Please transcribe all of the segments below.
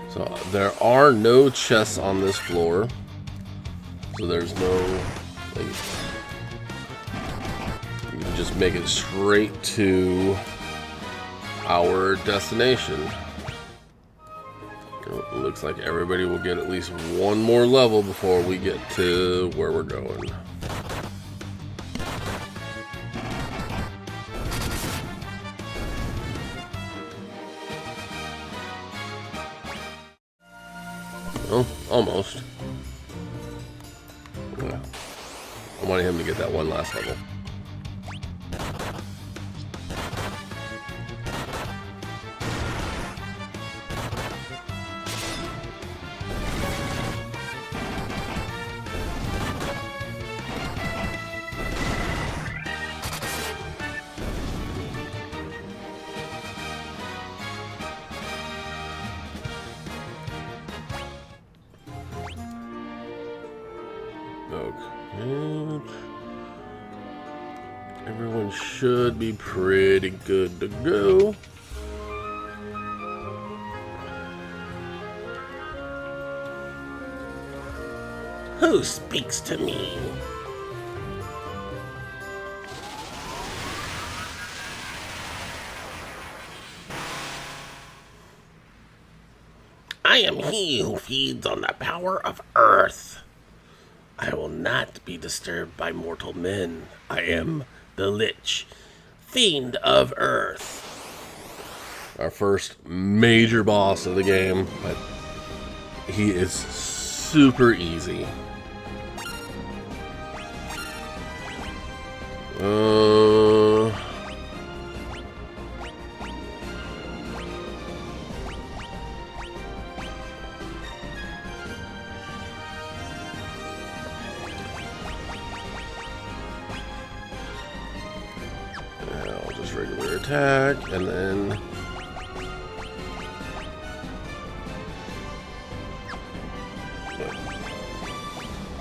So there are no chests on this floor. So there's no, like, you can just make it straight to our destination. It looks like everybody will get at least one more level before we get to where we're going. Oh, almost. Yeah. I wanted him to get that one last level. Okay. Everyone should be pretty good to go. Who speaks to me? I am he who feeds on the power of Earth. I will not be disturbed by mortal men. I am the Lich, Fiend of Earth. Our first major boss of the game, but he is super easy. I'll just regular attack, and then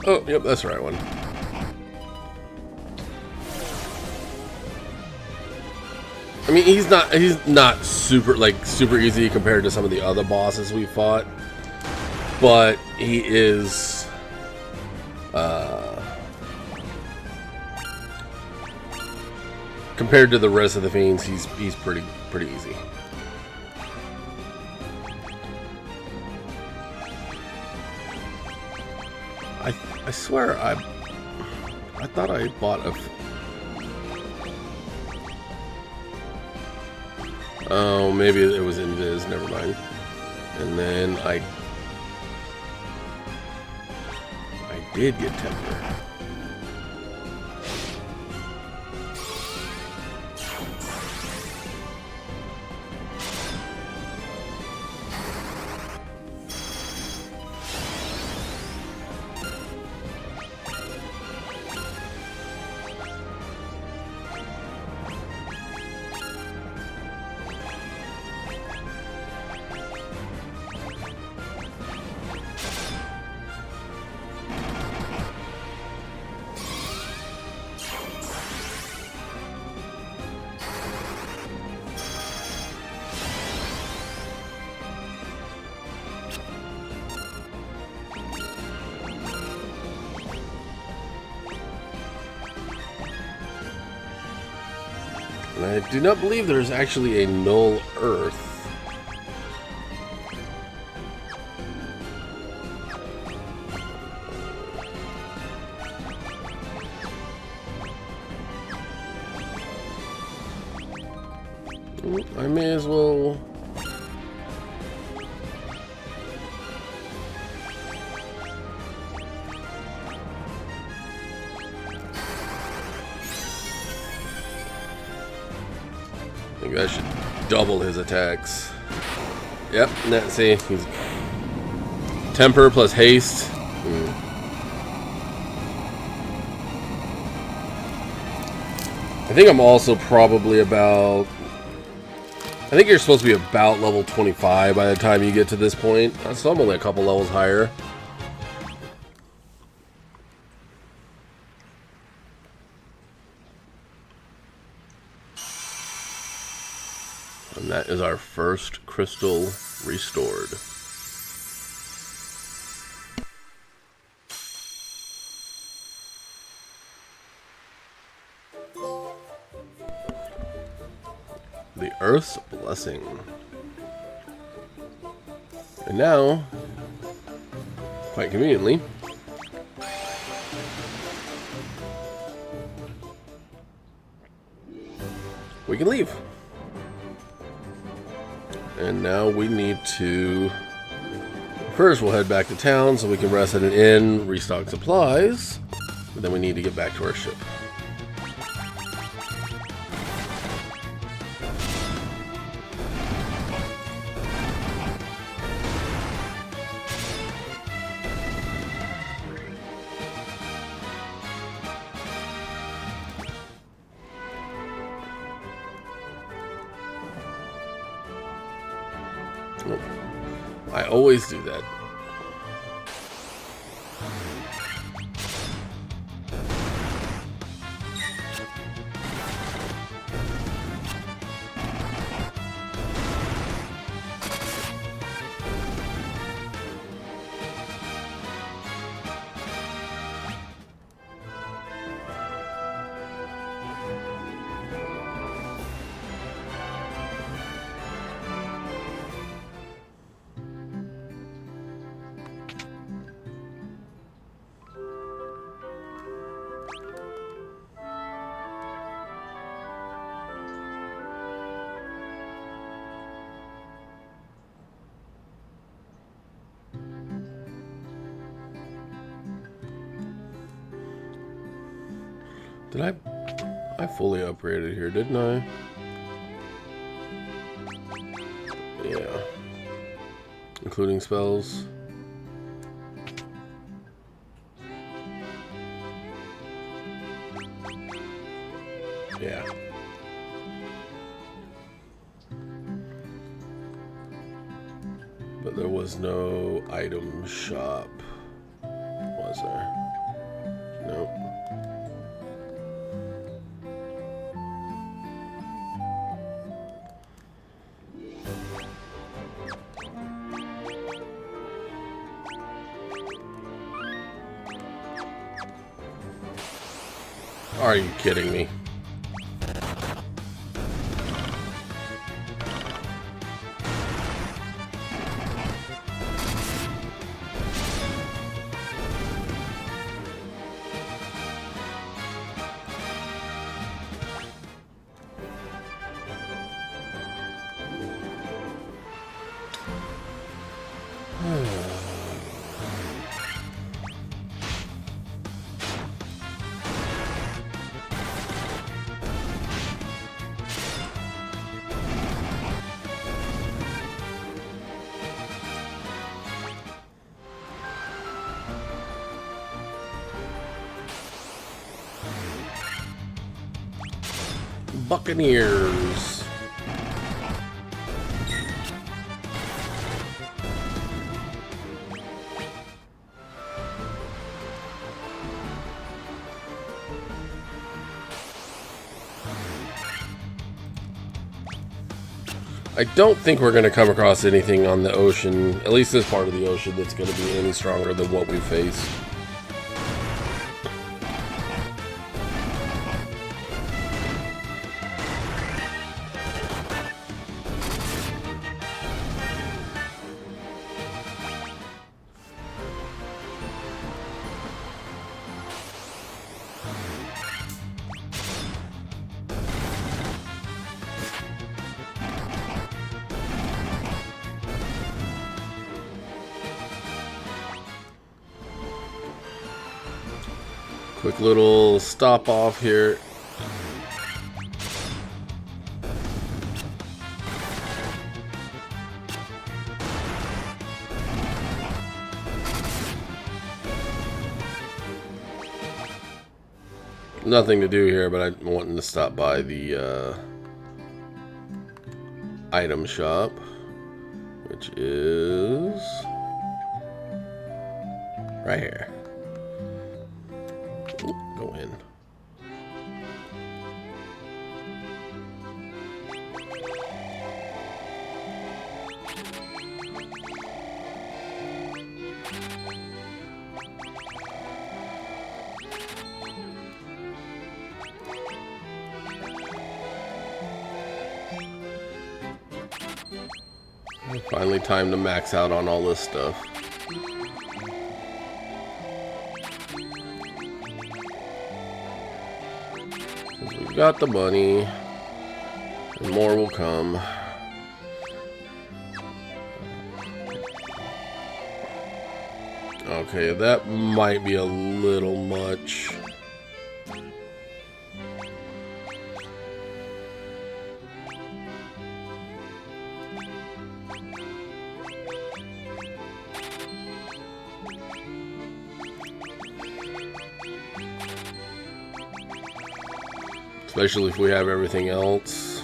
oh, yep, that's the right one. I mean, he's not super easy compared to some of the other bosses we fought, but he is compared to the rest of the fiends, he's pretty easy. I swear I thought I bought a. Oh, maybe it was Invis. Never mind. And then I did get Temper. And I do not believe there's actually a null Earth. I may as well. I think I should double his attacks. Yep, see, he's temper plus haste. I think I'm also probably about. I think you're supposed to be about level 25 by the time you get to this point. So I'm only a couple levels higher. And that is our first crystal restored. The Earth's Blessing. And now, quite conveniently, we can leave. And now we need to... First, we'll head back to town so we can rest at an inn, restock supplies. But then we need to get back to our ship. I always do that. Did I fully upgraded here, didn't I? Yeah. Including spells. Yeah. But there was no item shop, was there? Nope. Are you kidding me? Buccaneers. I don't think we're going to come across anything on the ocean, at least this part of the ocean, that's going to be any stronger than what we faced. Quick little stop off here. Nothing to do here, but I'm wanting to stop by the item shop, which is right here. Ooh, go in. Finally time to max out on all this stuff. We've got the money, and more will come. Okay, that might be a little much. Especially if we have everything else.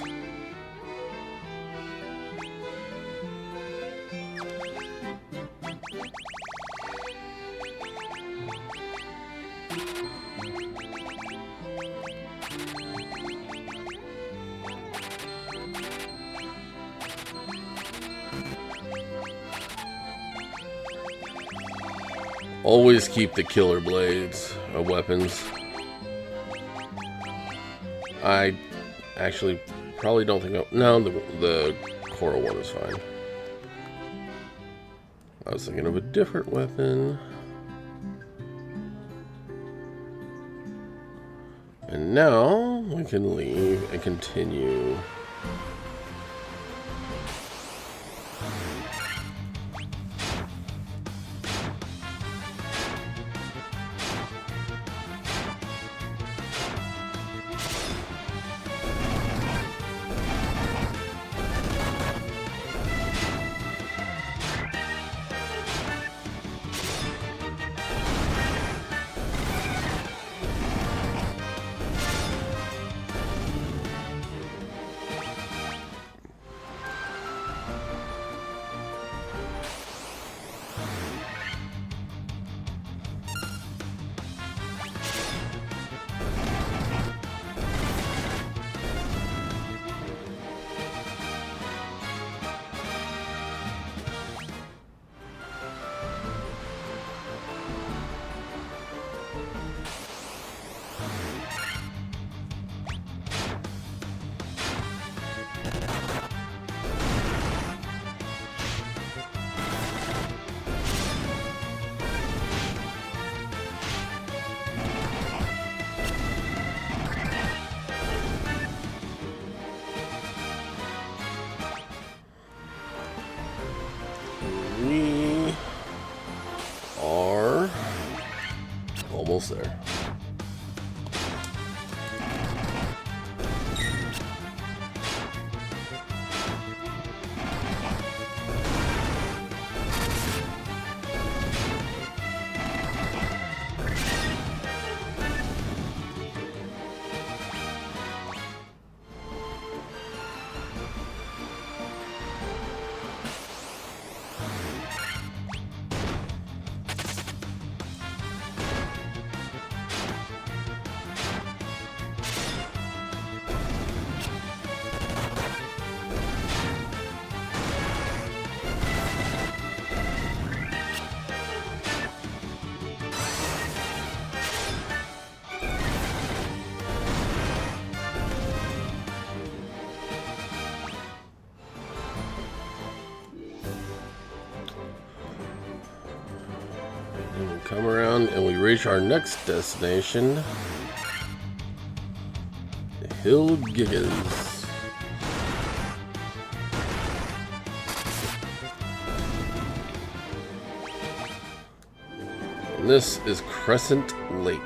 Always keep the killer blades of weapons. I actually probably don't think... No, the coral one is fine. I was thinking of a different weapon. And now we can leave and continue. We are almost there. And we come around and we reach our next destination, Hill Gigas. And this is Crescent Lake.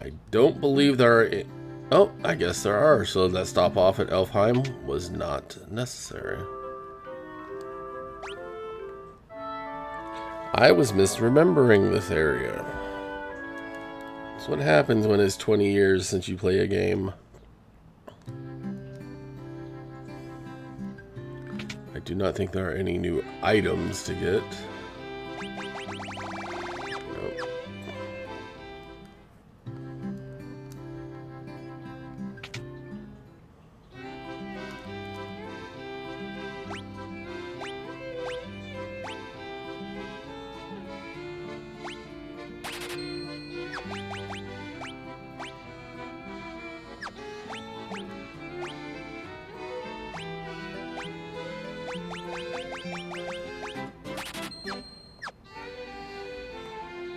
I don't believe there are... Oh, I guess there are. So that stop off at Elfheim was not necessary. I was misremembering this area. That's what happens when it's 20 years since you play a game. I do not think there are any new items to get. Nope.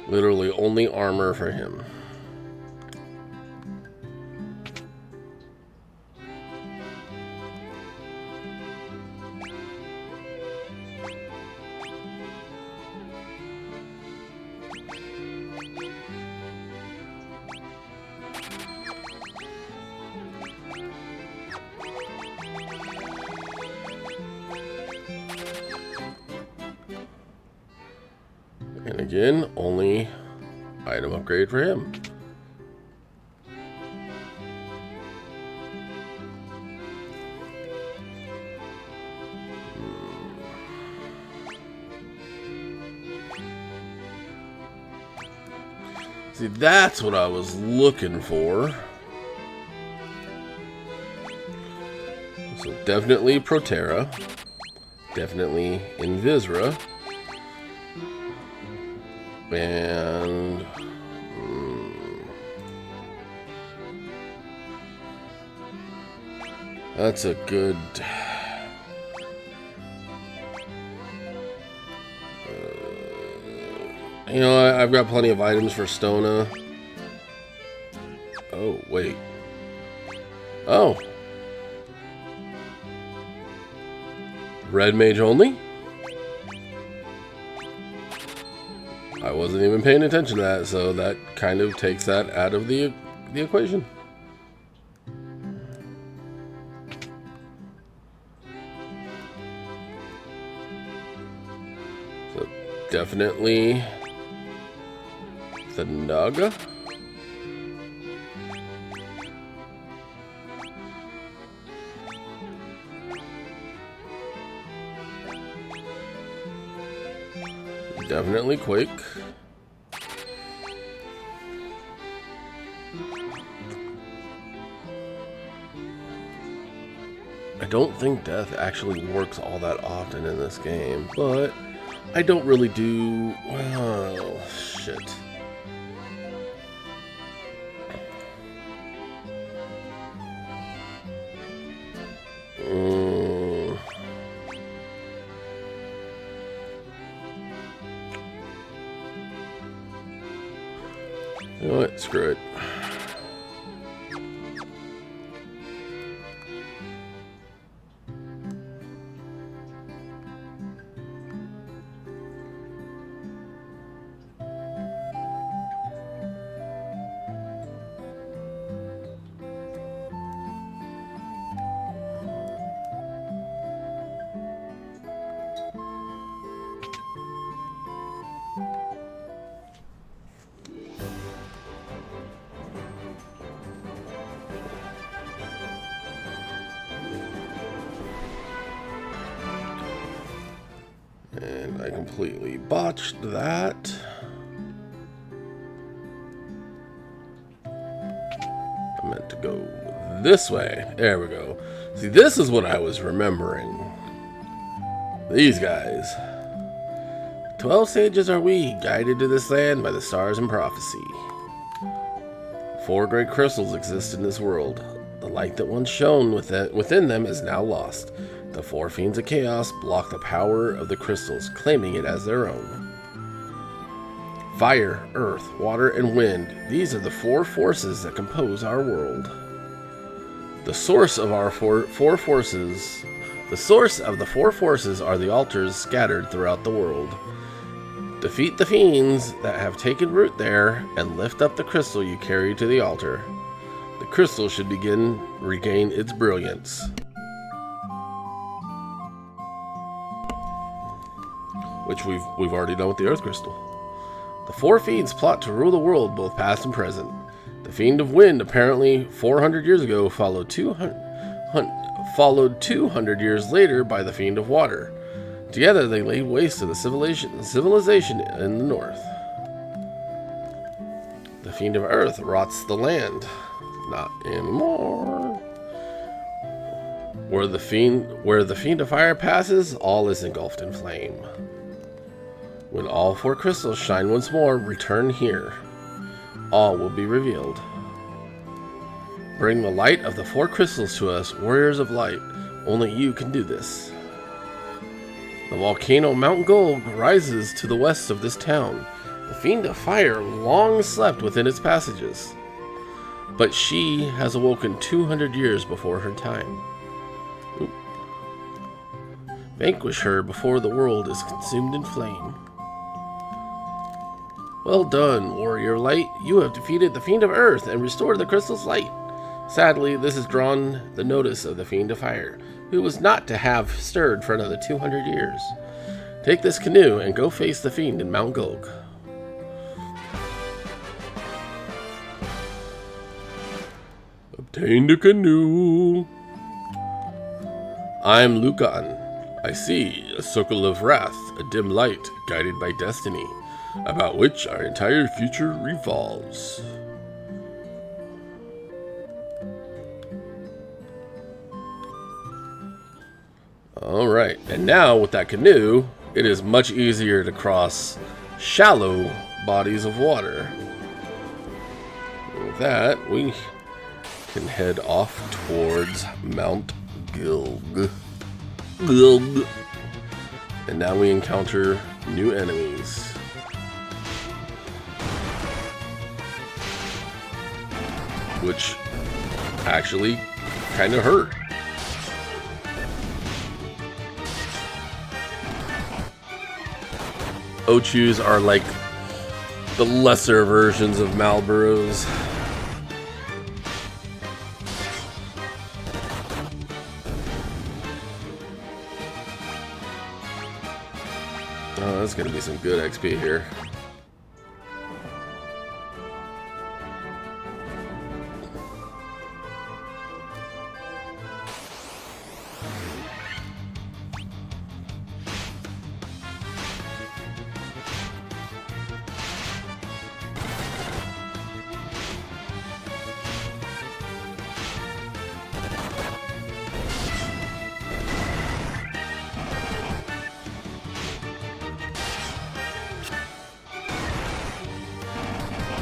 Literally only armor for him. And again, only item upgrade for him. See, that's what I was looking for. So definitely Proterra. Definitely Invisra. And that's a good you know, I've got plenty of items for Stona. Oh, wait. Oh. Red mage only? I wasn't even paying attention to that, so that kind of takes that out of the equation. So definitely the Naga. Definitely Quake. I don't think death actually works all that often in this game, but I don't really do... well, shit. You know what? Screw it. And I completely botched that. I meant to go this way. There we go. See, this is what I was remembering. These guys. 12 sages are we, guided to this land by the stars and prophecy. 4 great crystals exist in this world. The light that once shone within them is now lost. The 4 fiends of chaos block the power of the crystals, claiming it as their own. Fire, earth, water, and wind. These are the 4 forces that compose our world. The source of our four forces. The source of the 4 forces are the altars scattered throughout the world. Defeat the fiends that have taken root there, and lift up the crystal you carry to the altar. The crystal should regain its brilliance. Which we've already done with the Earth Crystal. The 4 fiends plot to rule the world, both past and present. The Fiend of Wind, apparently 400 years ago, followed 200 years later by the Fiend of Water. Together, they laid waste to the civilization in the north. The Fiend of Earth rots the land. Not anymore. Where the Fiend of Fire passes, all is engulfed in flame. When all 4 crystals shine once more, return here. All will be revealed. Bring the light of the 4 crystals to us, warriors of light. Only you can do this. The volcano Mount Gold rises to the west of this town. The Fiend of Fire long slept within its passages, but she has awoken 200 years before her time. Oop. Vanquish her before the world is consumed in flame. Well done, Warrior Light. You have defeated the Fiend of Earth and restored the crystal's light. Sadly, this has drawn the notice of the Fiend of Fire, who was not to have stirred for another 200 years. Take this canoe and go face the Fiend in Mount Gulg. Obtain the canoe. I am Lucan. I see a circle of wrath, a dim light guided by destiny, about which our entire future revolves. Alright, and now with that canoe, it is much easier to cross shallow bodies of water. With that, we can head off towards Mount Gulg. And now we encounter new enemies. Which actually kind of hurt. Ochus are like the lesser versions of Malboros. Oh, that's gonna be some good XP here.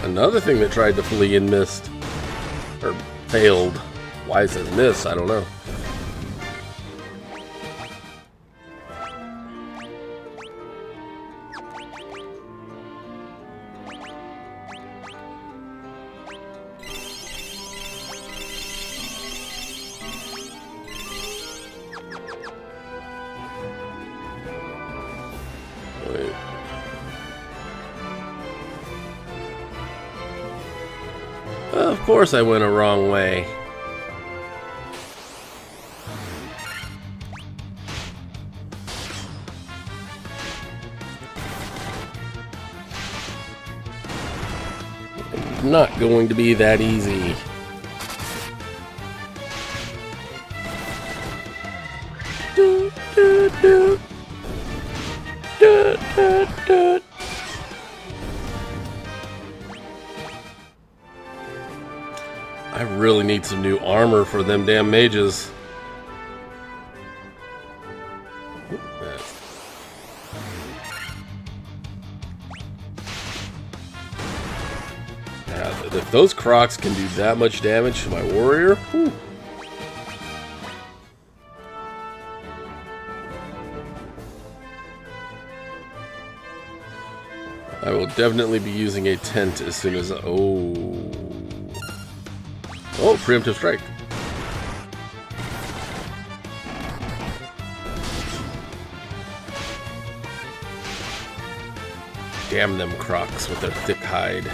Another thing that tried to flee and missed. Or failed. Why it says miss, I don't know. Wait. Of course I went a wrong way. It's not going to be that easy. Do, do, do. Do, do, do. I really need some new armor for them damn mages. Yeah, if those crocs can do that much damage to my warrior, whew. I will definitely be using a tent as soon as Oh, preemptive strike. Damn them crocs with their thick hide.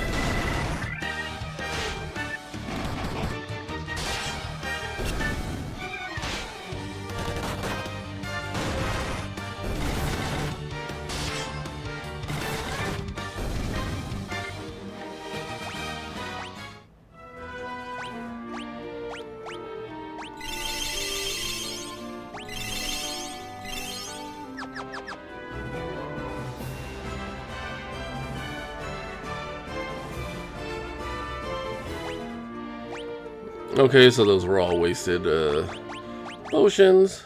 Okay, so those were all wasted potions.